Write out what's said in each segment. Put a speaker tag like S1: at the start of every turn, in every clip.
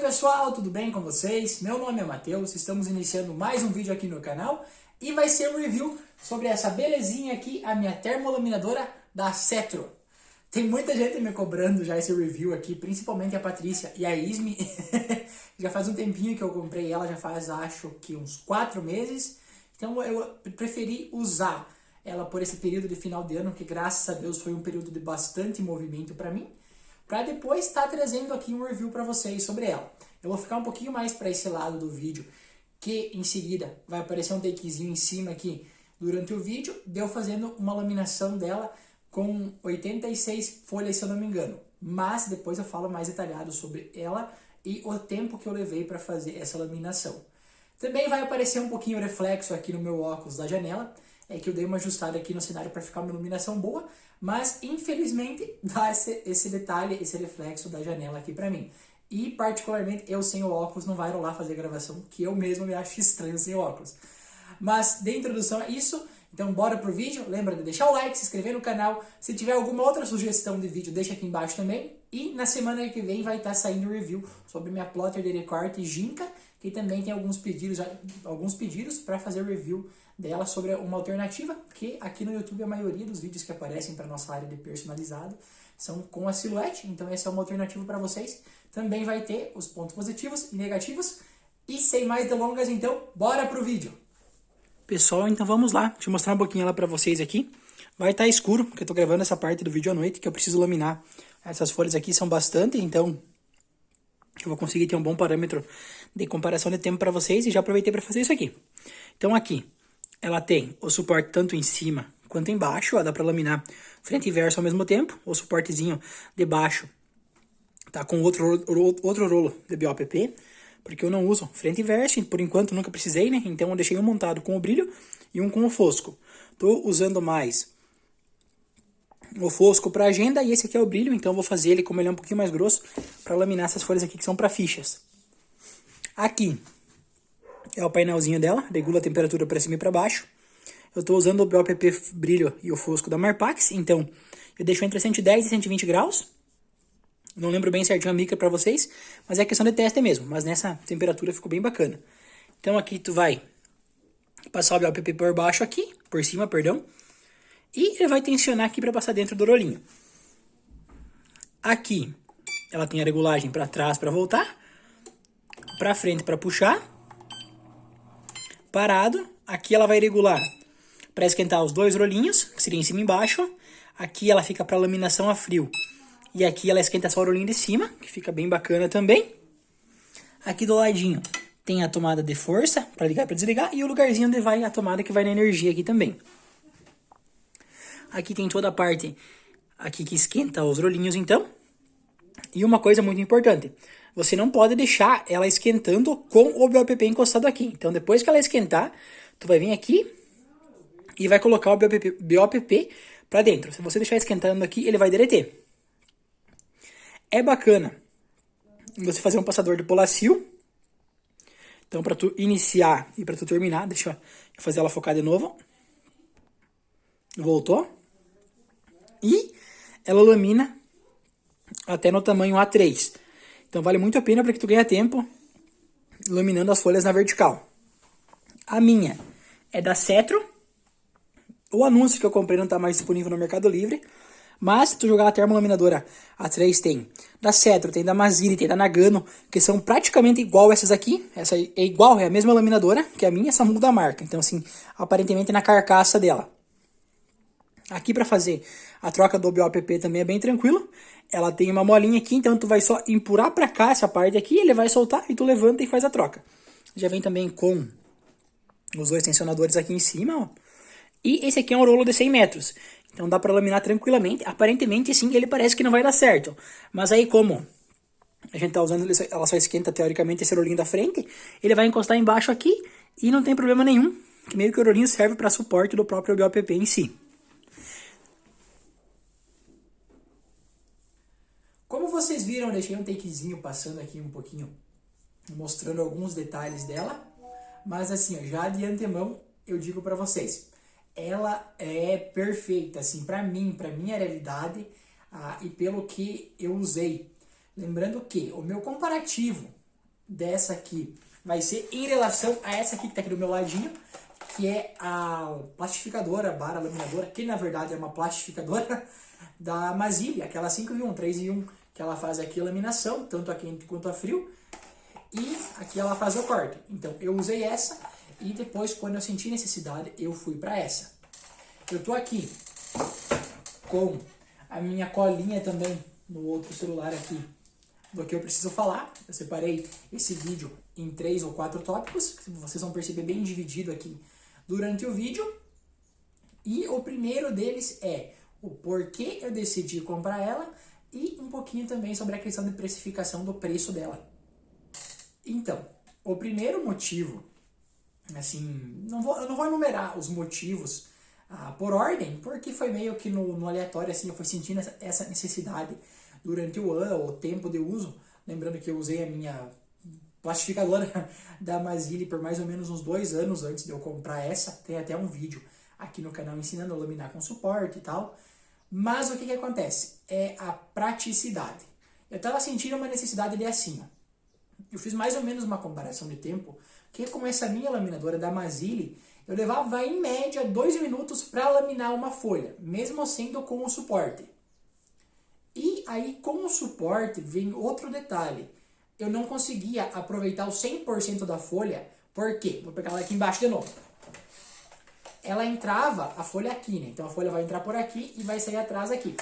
S1: pessoal, tudo bem com vocês? Meu nome é Matheus, estamos iniciando mais um vídeo aqui no canal e vai ser um review sobre essa belezinha aqui, a minha termolaminadora da Setro. Tem muita gente me cobrando já esse review aqui, principalmente a Patrícia e a Isme. Já faz um tempinho que eu comprei ela, já faz acho que uns 4 meses. Então eu preferi usar ela por esse período de final de ano, que graças a Deus foi um período de bastante movimento para mim, para depois estar trazendo aqui um review para vocês sobre ela. Eu vou ficar um pouquinho mais para esse lado do vídeo, que em seguida vai aparecer um takezinho em cima aqui durante o vídeo, de eu fazendo uma laminação dela com 86 folhas, se eu não me engano. Mas depois eu falo mais detalhado sobre ela e o tempo que eu levei para fazer essa laminação. Também vai aparecer um pouquinho o reflexo aqui no meu óculos da janela, é que eu dei uma ajustada aqui no cenário para ficar uma iluminação boa, mas infelizmente dá esse detalhe, esse reflexo da janela aqui para mim. E particularmente eu sem o óculos não vai rolar fazer a gravação, que eu mesmo me acho estranho sem óculos. Mas de introdução é isso, então bora pro vídeo. Lembra de deixar o like, se inscrever no canal. Se tiver alguma outra sugestão de vídeo, deixa aqui embaixo também. E na semana que vem vai estar saindo um review sobre minha plotter de recorte Jinka, que também tem alguns pedidos para fazer review dela sobre uma alternativa, que aqui no YouTube a maioria dos vídeos que aparecem para nossa área de personalizado são com a silhuete, então essa é uma alternativa para vocês. Também vai ter os pontos positivos e negativos. E sem mais delongas, então, bora pro vídeo! Pessoal, então vamos lá, deixa eu mostrar um pouquinho ela para vocês aqui. Vai estar escuro, porque eu tô gravando essa parte do vídeo à noite, que eu preciso laminar. Essas folhas aqui são bastante, então eu vou conseguir ter um bom parâmetro de comparação de tempo para vocês, e já aproveitei para fazer isso aqui. Então aqui, ela tem o suporte tanto em cima quanto embaixo, ó, dá para laminar frente e verso ao mesmo tempo. O suportezinho de baixo tá com outro rolo de BOPP, porque eu não uso frente e verso, por enquanto nunca precisei, né? Então eu deixei um montado com o brilho e um com o fosco. Tô usando mais o fosco para agenda e esse aqui é o brilho, então eu vou fazer ele, como ele é um pouquinho mais grosso, para laminar essas folhas aqui que são para fichas. Aqui é o painelzinho dela, regula a temperatura para cima e para baixo. Eu estou usando o BOPP brilho e o fosco da Marpax, então eu deixo entre 110 e 120 graus. Não lembro bem certinho a micra para vocês, mas é questão de teste mesmo, mas nessa temperatura ficou bem bacana. Então aqui tu vai passar o BOPP por baixo aqui, por cima, perdão, e ele vai tensionar aqui para passar dentro do rolinho. Aqui ela tem a regulagem para trás para voltar, para frente para puxar, parado. Aqui ela vai regular para esquentar os dois rolinhos, que seria em cima e embaixo. Aqui ela fica para laminação a frio. E aqui ela esquenta só o rolinho de cima, que fica bem bacana também. Aqui do ladinho tem a tomada de força para ligar e para desligar. E o lugarzinho onde vai a tomada que vai na energia aqui também. Aqui tem toda a parte aqui que esquenta os rolinhos então. E uma coisa muito importante, você não pode deixar ela esquentando com o BOPP encostado aqui. Então depois que ela esquentar, tu vai vir aqui e vai colocar o BOPP para dentro. Se você deixar esquentando aqui, ele vai derreter. É bacana você fazer um passador de Polacil. Então para tu iniciar e para tu terminar, deixa eu fazer ela focar de novo. Voltou. E ela lamina até no tamanho A3. Então vale muito a pena para que tu ganhe tempo laminando as folhas na vertical. A minha é da Setro. O anúncio que eu comprei não está mais disponível no Mercado Livre. Mas se tu jogar a termolaminadora A3 tem da Setro, tem da Maziri, tem da Nagano, que são praticamente igual essas aqui. Essa é igual, é a mesma laminadora que a minha, só muda a marca. Então assim, aparentemente na carcaça dela. Aqui para fazer a troca do BOPP também é bem tranquilo. Ela tem uma molinha aqui, então tu vai só empurrar para cá essa parte aqui, ele vai soltar e tu levanta e faz a troca. Já vem também com os dois tensionadores aqui em cima, ó. E esse aqui é um rolo de 100 metros. Então dá para laminar tranquilamente. Aparentemente sim, ele parece que não vai dar certo. Mas aí como a gente tá usando, ela só esquenta teoricamente esse rolinho da frente, ele vai encostar embaixo aqui e não tem problema nenhum. Que meio que o rolinho serve para suporte do próprio BOPP em si. Como vocês viram, eu deixei um takezinho passando aqui um pouquinho, mostrando alguns detalhes dela. Mas assim, ó, já de antemão, eu digo para vocês, ela é perfeita, assim, para mim, para minha realidade e pelo que eu usei. Lembrando que o meu comparativo dessa aqui vai ser em relação a essa aqui que está aqui do meu ladinho, que é a plastificadora barra laminadora, que na verdade é uma plastificadora da Mazzilli, aquela 5 em 1, 3 em 1, que ela faz aqui a laminação, tanto a quente quanto a frio, e aqui ela faz o corte. Então eu usei essa e depois, quando eu senti necessidade, eu fui para essa. Eu tô aqui com a minha colinha também no outro celular aqui do que eu preciso falar. Eu separei esse vídeo em 3 ou 4 tópicos, que vocês vão perceber bem dividido aqui durante o vídeo. E o primeiro deles é o porquê eu decidi comprar ela e um pouquinho também sobre a questão de precificação do preço dela. Então, o primeiro motivo, assim, eu não vou enumerar os motivos por ordem, porque foi meio que no aleatório, assim, eu fui sentindo essa necessidade durante o ano, o tempo de uso. Lembrando que eu usei a minha plastificadora da Mazzilli por mais ou menos uns 2 anos antes de eu comprar essa. Tem até um vídeo aqui no canal ensinando a laminar com suporte e tal. Mas o que acontece? É a praticidade. Eu estava sentindo uma necessidade de assim, ó. Eu fiz mais ou menos uma comparação de tempo, que com essa minha laminadora da Mazzilli, eu levava em média 2 minutos para laminar uma folha, mesmo sendo com o suporte. E aí com o suporte vem outro detalhe. Eu não conseguia aproveitar o 100% da folha, por quê? Vou pegar ela aqui embaixo de novo. Ela entrava, a folha aqui, né? Então a folha vai entrar por aqui e vai sair atrás aqui.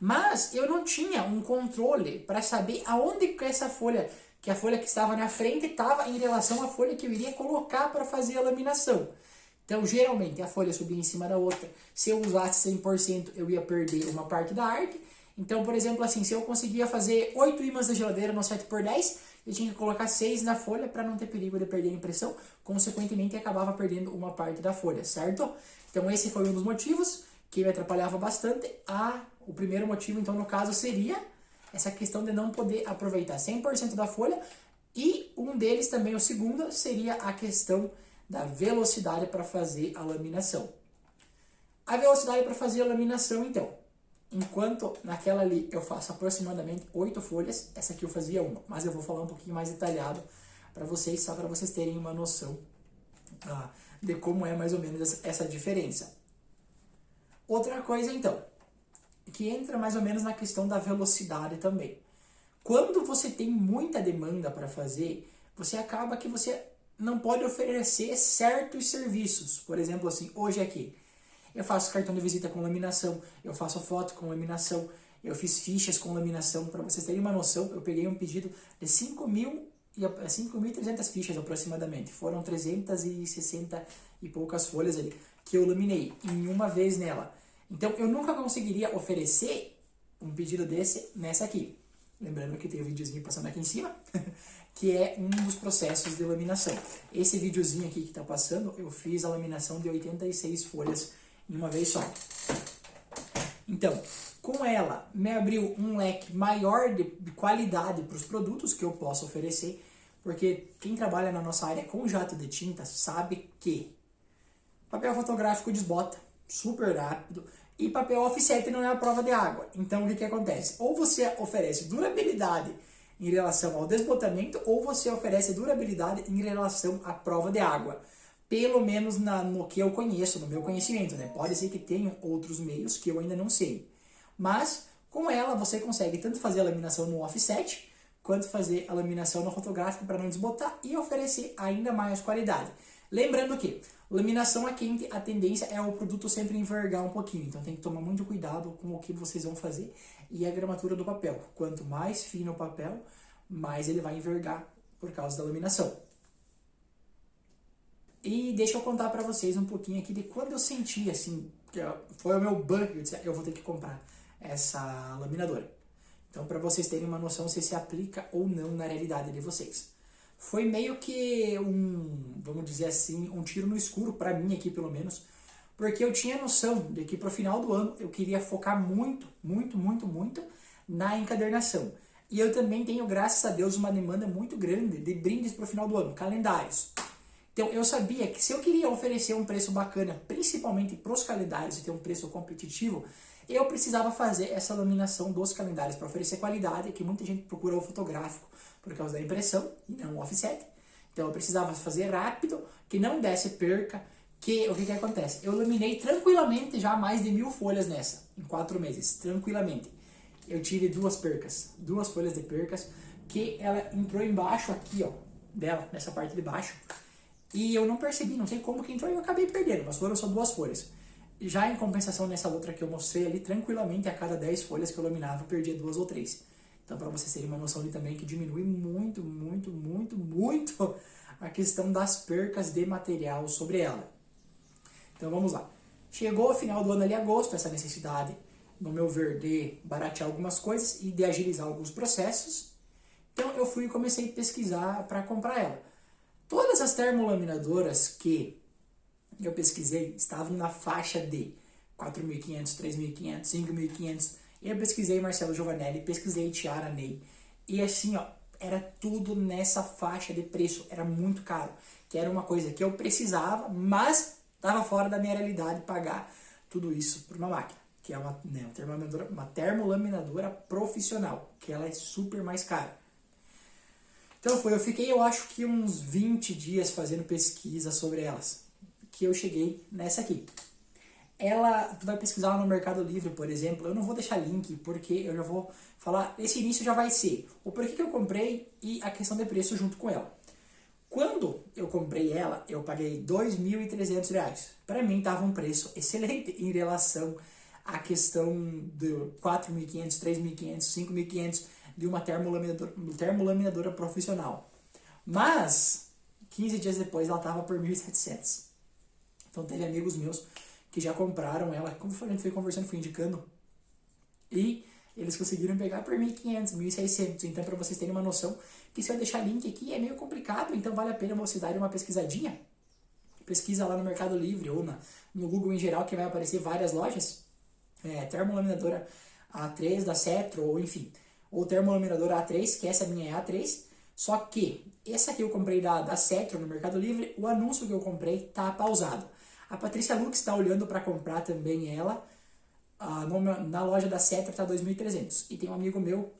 S1: Mas eu não tinha um controle para saber aonde que essa folha, que a folha que estava na frente estava em relação à folha que eu iria colocar para fazer a laminação. Então, geralmente, a folha subia em cima da outra. Se eu usasse 100%, eu ia perder uma parte da arte. Então, por exemplo, assim, se eu conseguia fazer 8 ímãs da geladeira no 7x10, eu tinha que colocar 6 na folha para não ter perigo de perder a impressão. Consequentemente, acabava perdendo uma parte da folha, certo? Então, esse foi um dos motivos que me atrapalhava bastante. O primeiro motivo, então, no caso, seria essa questão de não poder aproveitar 100% da folha. E um deles também, o segundo, seria a questão da velocidade para fazer a laminação. A velocidade para fazer a laminação, então, enquanto naquela ali eu faço aproximadamente 8 folhas, essa aqui eu fazia uma, mas eu vou falar um pouquinho mais detalhado para vocês, só para vocês terem uma noção de como é mais ou menos essa diferença. Outra coisa, então, que entra mais ou menos na questão da velocidade também. Quando você tem muita demanda para fazer, você acaba que você não pode oferecer certos serviços. Por exemplo, assim, hoje aqui, eu faço cartão de visita com laminação, eu faço foto com laminação, eu fiz fichas com laminação. Para vocês terem uma noção, eu peguei um pedido de 5.300 fichas aproximadamente. Foram 360 e poucas folhas ali que eu laminei em uma vez nela. Então, eu nunca conseguiria oferecer um pedido desse nessa aqui. Lembrando que tem o videozinho passando aqui em cima, que é um dos processos de laminação. Esse videozinho aqui que está passando, eu fiz a laminação de 86 folhas em uma vez só. Então, com ela, me abriu um leque maior de qualidade para os produtos que eu posso oferecer, porque quem trabalha na nossa área com jato de tinta sabe que papel fotográfico desbota super rápido e papel offset não é a prova de água. Então, o que acontece? Ou você oferece durabilidade em relação ao desbotamento, ou você oferece durabilidade em relação à prova de água. Pelo menos no que eu conheço, no meu conhecimento, né? Pode ser que tenham outros meios que eu ainda não sei. Mas, com ela, você consegue tanto fazer a laminação no offset, quanto fazer a laminação no fotográfico para não desbotar e oferecer ainda mais qualidade. Lembrando que laminação a quente, a tendência é o produto sempre envergar um pouquinho. Então tem que tomar muito cuidado com o que vocês vão fazer e a gramatura do papel. Quanto mais fino o papel, mais ele vai envergar por causa da laminação. E deixa eu contar para vocês um pouquinho aqui de quando eu senti, assim, que foi o meu bug, eu disse, eu vou ter que comprar essa laminadora. Então, para vocês terem uma noção se se aplica ou não na realidade de vocês. Foi meio que vamos dizer assim, um tiro no escuro, para mim aqui pelo menos, porque eu tinha noção de que pro final do ano eu queria focar muito na encadernação. E eu também tenho, graças a Deus, uma demanda muito grande de brindes pro final do ano, calendários. Então eu sabia que se eu queria oferecer um preço bacana, principalmente pros calendários e ter um preço competitivo, eu precisava fazer essa laminação dos calendários para oferecer qualidade, que muita gente procura o fotográfico por causa da impressão e não o offset. Então eu precisava fazer rápido, que não desse perca, que o que acontece? Eu laminei tranquilamente já mais de 1000 folhas nessa, em 4 meses, tranquilamente. Eu tive 2 percas, 2 folhas de percas, que ela entrou embaixo aqui, ó, dela, nessa parte de baixo, e eu não percebi, não sei como que entrou e eu acabei perdendo, mas foram só 2 folhas. Já em compensação nessa outra que eu mostrei ali, tranquilamente, a cada 10 folhas que eu laminava, eu perdia 2 ou 3. Então, para vocês terem uma noção ali também, que diminui muito, muito, muito, muito a questão das percas de material sobre ela. Então, vamos lá. Chegou o final do ano ali, agosto, essa necessidade, no meu ver, de baratear algumas coisas e de agilizar alguns processos. Então, eu fui e comecei a pesquisar para comprar ela. Todas as termolaminadoras que eu pesquisei estavam na faixa de 4.500, 3.500, 5.500. Eu pesquisei Marcelo Giovanelli, pesquisei Tiara Ney. E assim, ó, era tudo nessa faixa de preço. Era muito caro. Que era uma coisa que eu precisava, mas estava fora da minha realidade pagar tudo isso por uma máquina. Que é uma termolaminadora profissional. Que ela é super mais cara. Então eu fiquei, eu acho que uns 20 dias fazendo pesquisa sobre elas. Que eu cheguei nessa aqui. Tu vai pesquisar no Mercado Livre, por exemplo, eu não vou deixar link, porque eu já vou falar, esse início já vai ser o porquê que eu comprei e a questão de preço junto com ela. Quando eu comprei ela, eu paguei R$ 2.300. Para mim estava um preço excelente em relação à questão de 4.500, 3.500, 5.500 de uma termolaminadora profissional. Mas, 15 dias depois, ela estava por 1.700. Então teve amigos meus que já compraram ela, como a gente foi conversando, fui indicando, e eles conseguiram pegar por 1.500, 1.600. Então, para vocês terem uma noção, que se eu deixar link aqui é meio complicado, então vale a pena você dar uma pesquisadinha. Pesquisa lá no Mercado Livre ou no Google em geral, que vai aparecer várias lojas. Termolaminadora A3 da Cetro, ou enfim, ou termolaminadora A3, que essa minha é A3. Só que essa aqui eu comprei da Cetro no Mercado Livre, o anúncio que eu comprei tá pausado. A Patrícia Lux está olhando para comprar também ela. Na loja da Cetro está 2.300. E tem um amigo meu,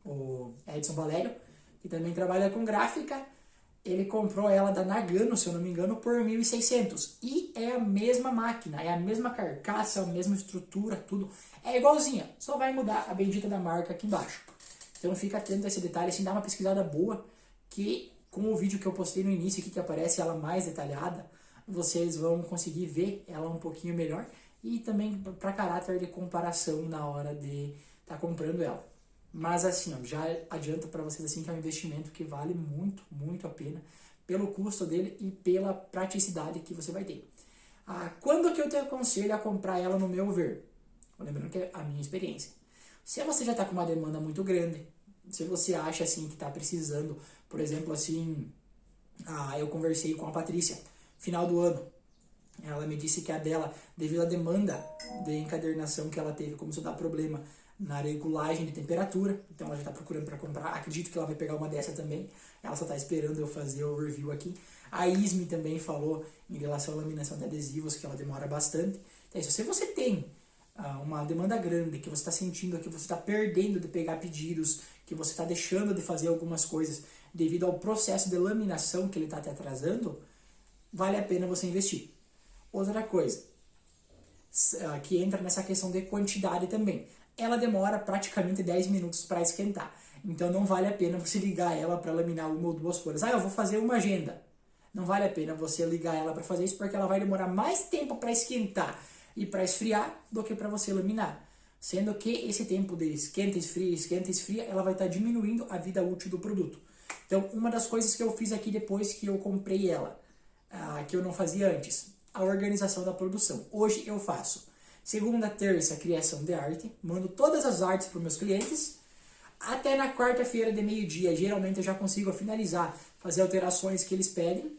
S1: o Edson Valério, que também trabalha com gráfica. Ele comprou ela da Nagano, se eu não me engano, por 1.600. E é a mesma máquina, é a mesma carcaça, a mesma estrutura, tudo. É igualzinha, só vai mudar a bendita da marca aqui embaixo. Então fica atento a esse detalhe, assim, dá uma pesquisada boa, que com o vídeo que eu postei no início aqui, que aparece ela mais detalhada, vocês vão conseguir ver ela um pouquinho melhor e também para caráter de comparação na hora de estar comprando ela. Mas assim, ó, já adianto para vocês assim que é um investimento que vale muito, muito a pena pelo custo dele e pela praticidade que você vai ter. Quando que eu te aconselho a comprar ela no meu ver? Lembrando que é a minha experiência. Se você já está com uma demanda muito grande, se você acha assim que está precisando, por exemplo, assim, eu conversei com a Patrícia final do ano. Ela me disse que a dela, devido à demanda de encadernação que ela teve, começou a dar problema na regulagem de temperatura. Então ela já está procurando para comprar. Acredito que ela vai pegar uma dessa também. Ela só está esperando eu fazer o review aqui. A Isme também falou em relação à laminação de adesivos, que ela demora bastante. Então, se você tem uma demanda grande, que você está sentindo que você está perdendo de pegar pedidos, que você está deixando de fazer algumas coisas devido ao processo de laminação que ele está te atrasando, vale a pena você investir. Outra coisa, que entra nessa questão de quantidade também. Ela demora praticamente 10 minutos para esquentar. Então não vale a pena você ligar ela para laminar uma ou duas folhas. Eu vou fazer uma agenda. Não vale a pena você ligar ela para fazer isso, porque ela vai demorar mais tempo para esquentar e para esfriar do que para você laminar. Sendo que esse tempo de esquenta, esfria, ela vai estar diminuindo a vida útil do produto. Então, uma das coisas que eu fiz aqui depois que eu comprei ela, que eu não fazia antes, a organização da produção. Hoje eu faço segunda, terça, criação de arte, mando todas as artes para os meus clientes, até na quarta-feira de meio-dia, geralmente eu já consigo finalizar, fazer alterações que eles pedem.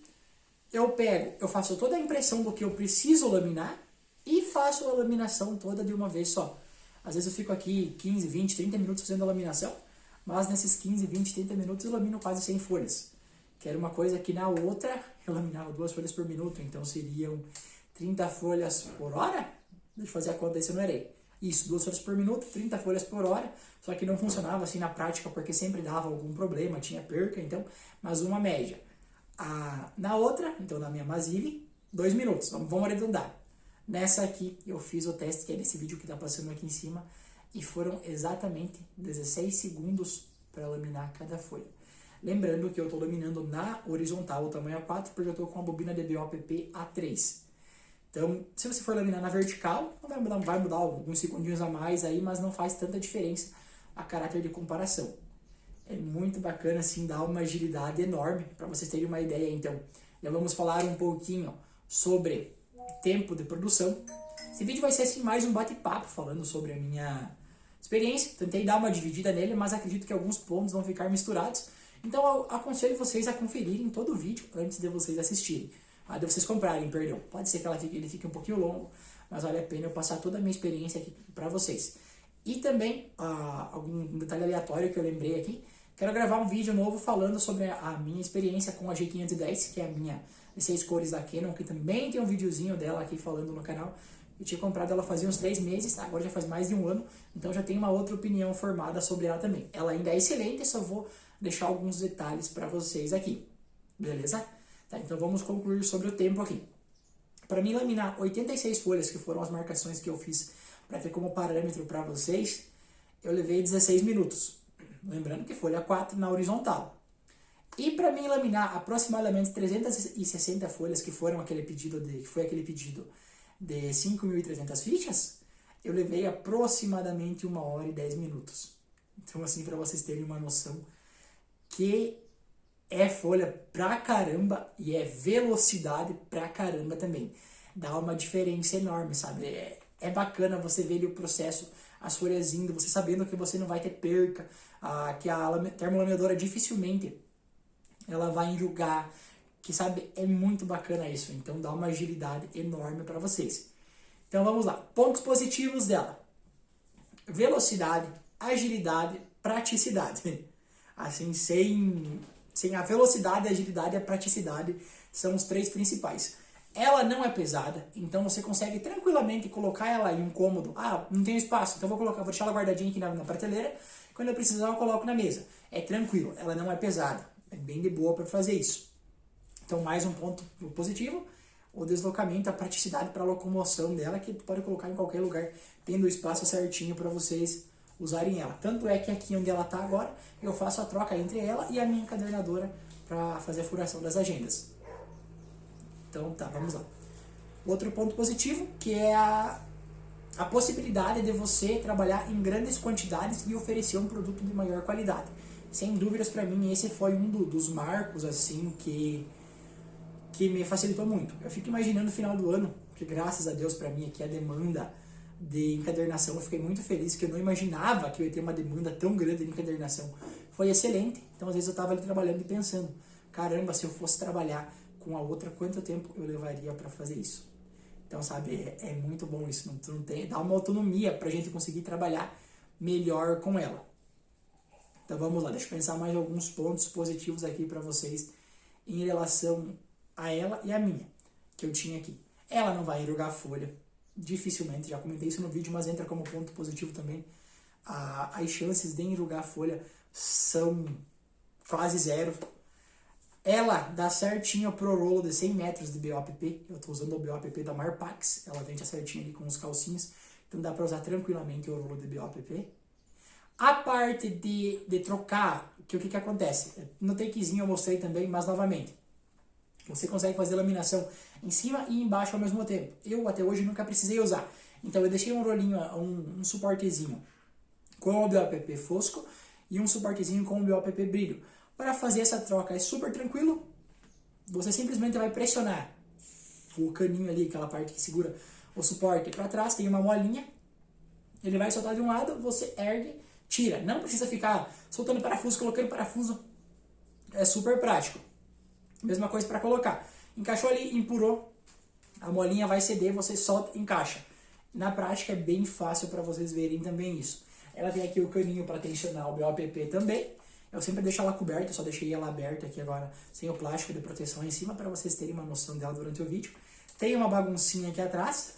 S1: Eu faço toda a impressão do que eu preciso laminar e faço a laminação toda de uma vez só. Às vezes eu fico aqui 15, 20, 30 minutos fazendo a laminação, mas nesses 15, 20, 30 minutos eu lamino quase 100 folhas. Que era uma coisa que na outra eu laminava 2 folhas por minuto, então seriam 30 folhas por hora. Deixa eu fazer a conta, isso eu não errei. Isso, 2 folhas por minuto, 30 folhas por hora, só que não funcionava assim na prática porque sempre dava algum problema, tinha perca, então, mas uma média. Na outra, então na minha Mazili, 2 minutos, vamos arredondar. Nessa aqui eu fiz o teste, que é nesse vídeo que está passando aqui em cima, e foram exatamente 16 segundos para laminar cada folha. Lembrando que eu estou laminando na horizontal, o tamanho A4, porque eu estou com a bobina DBOPP A3. Então, se você for laminar na vertical, vai mudar alguns segundinhos a mais aí, mas não faz tanta diferença a caráter de comparação. É muito bacana, assim, dá uma agilidade enorme, para vocês terem uma ideia. Então, já vamos falar um pouquinho sobre tempo de produção. Esse vídeo vai ser, assim, mais um bate-papo, falando sobre a minha experiência. Tentei dar uma dividida nele, mas acredito que alguns pontos vão ficar misturados. Então, eu aconselho vocês a conferirem todo o vídeo antes de vocês assistirem. De vocês comprarem, perdão. Pode ser que ele fique um pouquinho longo, mas vale a pena eu passar toda a minha experiência aqui para vocês. E também, algum detalhe aleatório que eu lembrei aqui, quero gravar um vídeo novo falando sobre a minha experiência com a G510, que é a minha de 6 cores da Canon, que também tem um videozinho dela aqui falando no canal. Eu tinha comprado ela fazia uns 3 meses, agora já faz mais de 1 ano, então já tenho uma outra opinião formada sobre ela também. Ela ainda é excelente, só vou deixar alguns detalhes para vocês aqui, beleza? Tá, então vamos concluir sobre o tempo aqui. Para mim laminar 86 folhas, que foram as marcações que eu fiz para ter como parâmetro para vocês, eu levei 16 minutos. Lembrando que folha 4 na horizontal. E para mim laminar aproximadamente 360 folhas, que foi aquele pedido de 5.300 fichas, eu levei aproximadamente 1 hora e 10 minutos. Então assim, para vocês terem uma noção que é folha pra caramba e é velocidade pra caramba também. Dá uma diferença enorme, sabe? É bacana você ver ali o processo, as folhas indo, você sabendo que você não vai ter perca, que a termolaminadora dificilmente ela vai enrugar, que sabe, é muito bacana isso. Então dá uma agilidade enorme para vocês. Então vamos lá, pontos positivos dela: velocidade, agilidade, praticidade. Assim, sem a velocidade, a agilidade e a praticidade são os 3 principais. Ela não é pesada, então você consegue tranquilamente colocar ela em um cômodo. Não tenho espaço, então vou deixar ela guardadinha aqui na prateleira. Quando eu precisar, eu coloco na mesa. É tranquilo, ela não é pesada. É bem de boa para fazer isso. Então, mais um ponto positivo: o deslocamento, a praticidade para a locomoção dela, que pode colocar em qualquer lugar, tendo o espaço certinho para vocês usarem ela. Tanto é que aqui onde ela está agora, eu faço a troca entre ela e a minha encadernadora para fazer a furação das agendas. Então tá, vamos lá. Outro ponto positivo, que é a possibilidade de você trabalhar em grandes quantidades e oferecer um produto de maior qualidade. Sem dúvidas, para mim, esse foi um dos marcos assim que me facilitou muito. Eu fico imaginando o final do ano, que graças a Deus para mim aqui a demanda de encadernação, eu fiquei muito feliz, que eu não imaginava que eu ia ter uma demanda tão grande de encadernação. Foi excelente. Então às vezes eu estava ali trabalhando e pensando, caramba, se eu fosse trabalhar com a outra, quanto tempo eu levaria para fazer isso? Então, sabe, é muito bom isso. Não tem, dá uma autonomia para a gente conseguir trabalhar melhor com ela. Então vamos lá, deixa eu pensar mais alguns pontos positivos aqui para vocês em relação a ela e a minha, que eu tinha aqui. Ela não vai enrugar a folha, dificilmente, já comentei isso no vídeo, mas entra como ponto positivo também. As chances de enrugar a folha são quase zero. Ela dá certinho pro rolo de 100 metros de BOPP. Eu estou usando o BOPP da Marpax, ela vem certinho ali com os calcinhos, então dá para usar tranquilamente o rolo de BOPP. A parte de trocar, que o que acontece? No takezinho eu mostrei também, mas novamente, você consegue fazer laminação em cima e embaixo ao mesmo tempo. Eu até hoje nunca precisei usar. Então eu deixei um rolinho, um suportezinho com o BOPP fosco e um suportezinho com o BOPP brilho. Para fazer essa troca é super tranquilo. Você simplesmente vai pressionar o caninho ali, aquela parte que segura o suporte para trás, tem uma molinha. Ele vai soltar de um lado, você ergue, tira. Não precisa ficar soltando parafuso, colocando parafuso. É super prático. Mesma coisa para colocar. Encaixou ali, empurrou, a molinha vai ceder, você solta, encaixa. Na prática é bem fácil para vocês verem também isso. Ela tem aqui o caninho para tensionar o BOPP também. Eu sempre deixo ela coberta, só deixei ela aberta aqui agora, sem o plástico de proteção em cima, para vocês terem uma noção dela durante o vídeo. Tem uma baguncinha aqui atrás,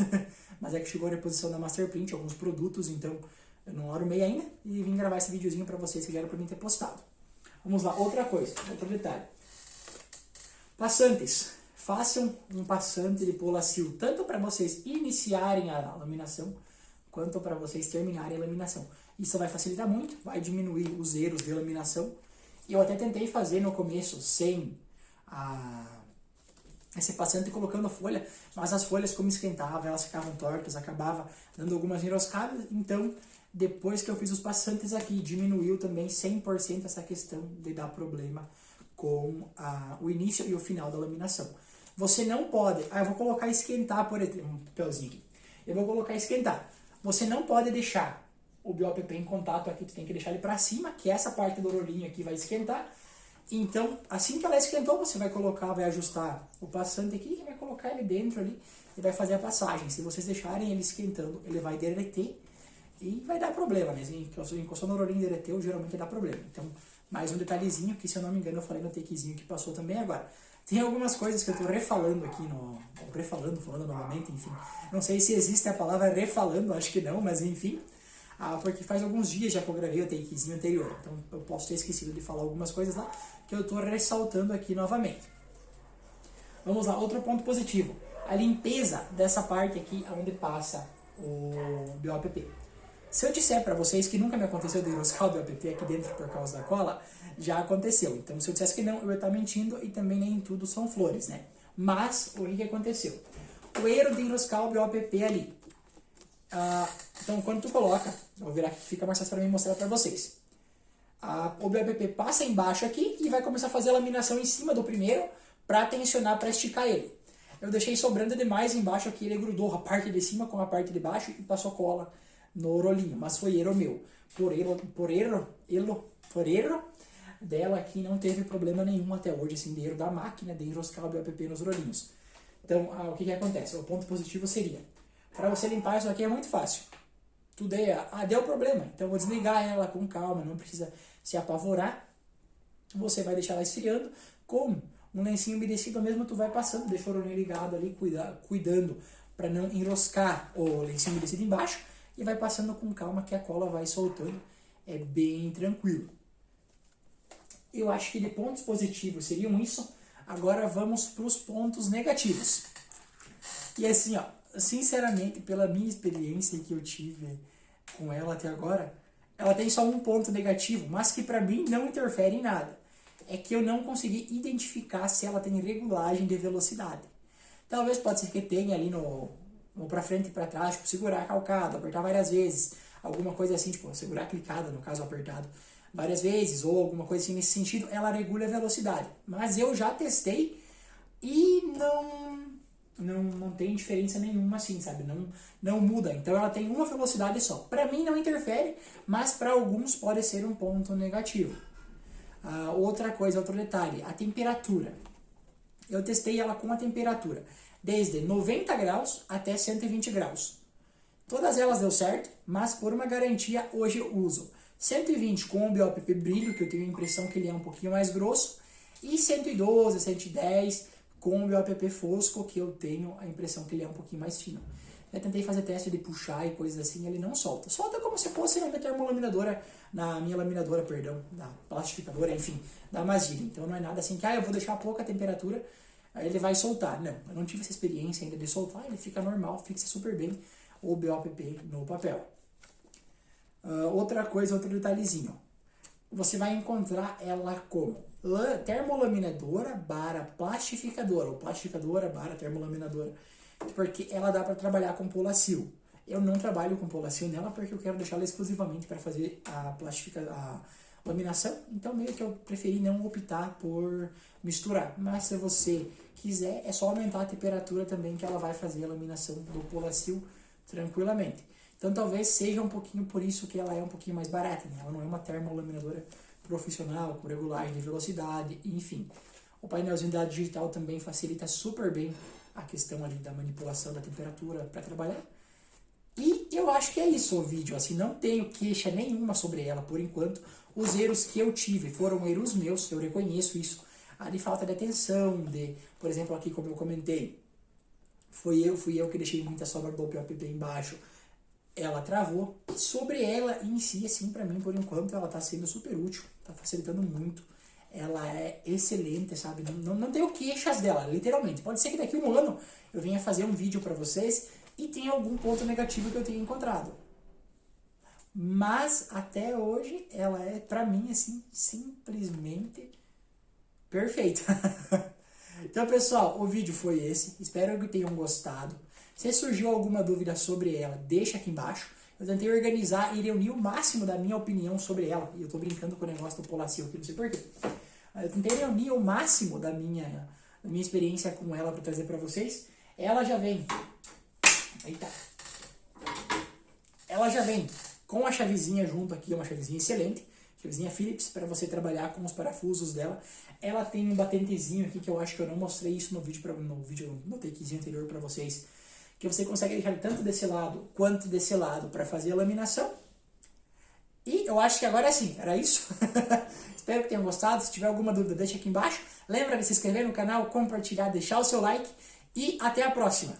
S1: mas é que chegou a reposição da Masterprint, alguns produtos, então eu não arrumei ainda e vim gravar esse videozinho para vocês que já era para mim ter postado. Vamos lá, outra coisa, outro detalhe. Passantes. Façam um passante de Polacil, tanto para vocês iniciarem a laminação, quanto para vocês terminarem a laminação. Isso vai facilitar muito, vai diminuir os erros de laminação. E eu até tentei fazer no começo sem esse passante colocando folha, mas as folhas, como esquentavam, elas ficavam tortas, acabava dando algumas enroscadas. Então, depois que eu fiz os passantes aqui, diminuiu também 100% essa questão de dar problema com o início e o final da laminação. Você não pode... eu vou colocar esquentar, por exemplo, um papelzinho aqui. Eu vou colocar esquentar. Você não pode deixar o BOPP em contato aqui, tu tem que deixar ele para cima, que essa parte do rolinho aqui vai esquentar. Então, assim que ela esquentou, você vai colocar, vai ajustar o passante aqui, e vai colocar ele dentro ali e vai fazer a passagem. Se vocês deixarem ele esquentando, ele vai derreter e vai dar problema, né? Encostou no rolinho e derreteu, geralmente dá problema. Então, mais um detalhezinho, que se eu não me engano eu falei no takezinho que passou também agora. Tem algumas coisas que eu estou refalando aqui, falando novamente, enfim. Não sei se existe a palavra refalando, acho que não, mas enfim. Porque faz alguns dias já que eu gravei o takezinho anterior. Então eu posso ter esquecido de falar algumas coisas lá, que eu estou ressaltando aqui novamente. Vamos lá, outro ponto positivo. A limpeza dessa parte aqui, onde passa o BOPP. Se eu disser para vocês que nunca me aconteceu de enroscar o BOPP aqui dentro por causa da cola, já aconteceu. Então, se eu dissesse que não, eu ia estar mentindo e também nem tudo são flores, né? Mas, o que aconteceu? O erro de enroscar o BOPP ali. Então, quando tu coloca, vou virar aqui que fica mais fácil para mim mostrar para vocês. O BOPP passa embaixo aqui e vai começar a fazer a laminação em cima do primeiro para tensionar, para esticar ele. Eu deixei sobrando demais embaixo aqui, ele grudou a parte de cima com a parte de baixo e passou cola no rolinho, mas foi erro meu. Por erro dela aqui não teve problema nenhum até hoje, assim, de erro da máquina de enroscar o BOPP nos rolinhos. Então, o que acontece? O ponto positivo seria, para você limpar isso aqui é muito fácil. Deu problema, então eu vou desligar ela com calma, não precisa se apavorar. Você vai deixar ela esfriando com um lencinho umedecido mesmo, tu vai passando, deixa o rolinho ligado ali, cuidando para não enroscar o lencinho umedecido embaixo, e vai passando com calma que a cola vai soltando, é bem tranquilo. Eu acho que de pontos positivos seriam isso. Agora vamos para os pontos negativos. E assim, ó, sinceramente, pela minha experiência que eu tive com ela até agora, ela tem só um ponto negativo, mas que para mim não interfere em nada. É que eu não consegui identificar se ela tem regulagem de velocidade. Talvez pode ser que tenha ali no para frente e para trás, tipo, segurar calcado, apertar várias vezes, alguma coisa assim, tipo, segurar clicada, no caso apertado, várias vezes, ou alguma coisa assim nesse sentido, ela regula a velocidade. Mas eu já testei e não tem diferença nenhuma assim, sabe? Não muda. Então ela tem uma velocidade só. Para mim não interfere, mas para alguns pode ser um ponto negativo. Outra coisa, outro detalhe, a temperatura. Eu testei ela com a temperatura desde 90 graus até 120 graus. Todas elas deu certo, mas por uma garantia hoje eu uso 120 com o BOPP brilho, que eu tenho a impressão que ele é um pouquinho mais grosso, e 112, 110 com o BOPP fosco, que eu tenho a impressão que ele é um pouquinho mais fino. Eu tentei fazer teste de puxar e coisas assim, ele não solta. Solta como se fosse na minha termolaminadora, da plastificadora, enfim, da Mazilha. Então não é nada assim que, eu vou deixar pouca temperatura, aí ele vai soltar. Não, eu não tive essa experiência ainda de soltar, ele fica normal, fixa super bem o BOPP no papel. Outra coisa, outro detalhezinho. Você vai encontrar ela como termolaminadora barra plastificadora, ou plastificadora barra termolaminadora, porque ela dá para trabalhar com Polacil. Eu não trabalho com Polacil nela porque eu quero deixá-la exclusivamente para fazer a laminação, então meio que eu preferi não optar por misturar. Mas se você quiser, é só aumentar a temperatura também que ela vai fazer a laminação do Polacil tranquilamente. Então talvez seja um pouquinho por isso que ela é um pouquinho mais barata, né? Ela não é uma termolaminadora profissional, com regulagem de velocidade, enfim. O painelzinho da digital também facilita super bem a questão ali da manipulação da temperatura para trabalhar. E eu acho que é isso o vídeo, assim, não tenho queixa nenhuma sobre ela por enquanto. Os erros que eu tive foram erros meus, eu reconheço isso. De falta de atenção, por exemplo, aqui como eu comentei, fui eu que deixei muita sobra do POP embaixo. Ela travou. Sobre ela em si, assim, pra mim, por enquanto, ela tá sendo super útil. Tá facilitando muito. Ela é excelente, sabe? Não tenho queixas dela, literalmente. Pode ser que daqui a um ano eu venha fazer um vídeo pra vocês e tenha algum ponto negativo que eu tenha encontrado. Mas, até hoje, ela é, pra mim, assim, simplesmente perfeita. Então, pessoal, o vídeo foi esse. Espero que tenham gostado. Se surgiu alguma dúvida sobre ela, deixa aqui embaixo. Eu tentei organizar e reunir o máximo da minha opinião sobre ela. E eu tô brincando com o negócio do Polacil aqui, não sei porquê. Eu tentei reunir o máximo da minha experiência com ela para trazer para vocês. Ela já vem... Eita! Ela já vem com a chavezinha junto aqui, uma chavezinha excelente. Chavezinha Phillips para você trabalhar com os parafusos dela. Ela tem um batentezinho aqui que eu acho que eu não mostrei isso no vídeo no takezinho anterior para vocês. Que você consegue deixar tanto desse lado quanto desse lado para fazer a laminação. E eu acho que agora sim, era isso. Espero que tenham gostado. Se tiver alguma dúvida, deixa aqui embaixo. Lembra de se inscrever no canal, compartilhar, deixar o seu like. E até a próxima.